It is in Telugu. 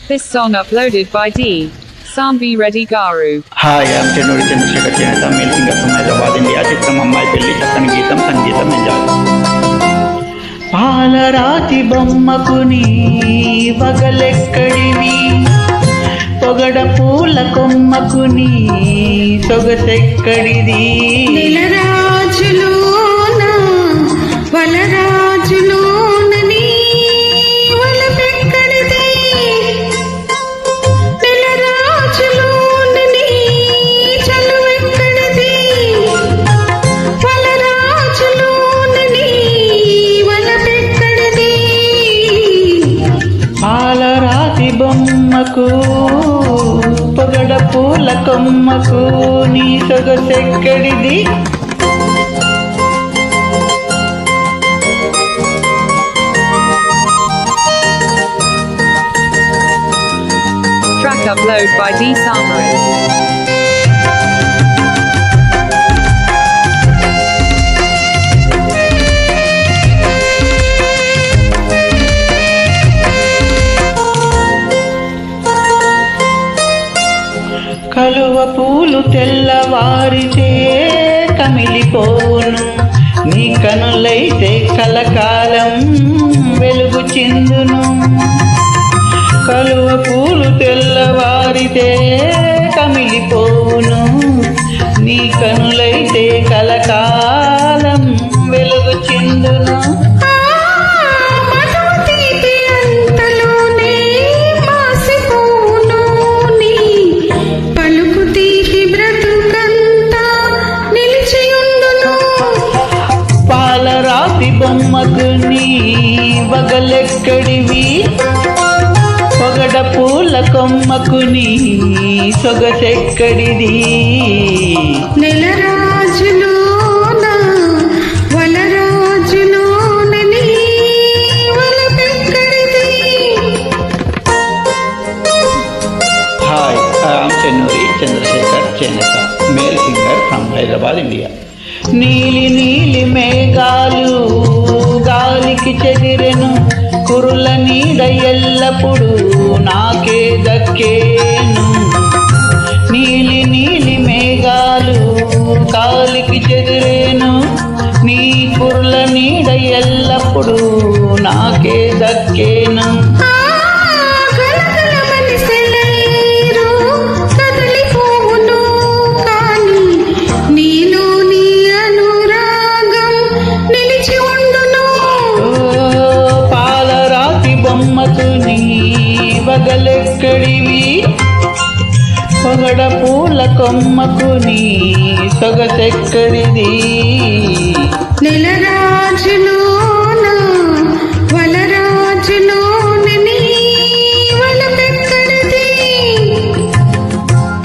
This song uploaded by D. Sambi Reddy Garu. Hi, I'm Chenuri Chandrasekhar Cheneta, male singer from Hyderabad, India. చిత్రం అమ్మాయి పెళ్లి చక్కని గీతం సంగీతం ఎంజాయ్. పాలరాతి బొమ్మకు నీ వగలెక్కడివి, పొగడ పూల కొమ్మకు నీ సొగసెక్కడిది. నెలరాజులోన వలరాజులోన నీ వలపెక్కడిది, నెలరాజులోన నీ చలువెక్కడిది, వలరాజులోన నీ వలపెక్కడిది. పాలరాతి బొమ్మకు పొగడ పూల కొమ్మకు నీ సొగసెక్కడిది. Track upload by D. Samri. కలువ పూలు తెల్లవారితే కమిలిపోవును, నీ కనులైతే కలకాలం వెలుగు చిందును. కలువ పూలు తెల్లవారితే కమిలిపోవును, నీ కనులైతే కలకాలం వెలుగు చిందును. పాలరాతి బొమ్మకు నీ వగలెక్కడివి, పొగడ పూల కొమ్మకు నీ సొగసెక్కడిది. నెలరాజులోన వలరాజులోన నీ వలపెక్కడిది. హాయ్, ఐఎమ్ చెన్నూరి చంద్రశేఖర్ చేనేత, male singer from Hyderabad, India. నీలి నీలి మేఘాలు గాలికి చెదిరెను, కురుల నీడ ఎల్లప్పుడు నాకే దక్కేను. నీలి నీలి మేఘాలు గాలికి చెదిరేను, నీ కురుల నీడ ఎల్లప్పుడు నాకే దక్కేను. బొమ్మకు నీ వగలెక్కడివి, పొగడ పూల కొమ్మకు నీ సొగసెక్కడిది.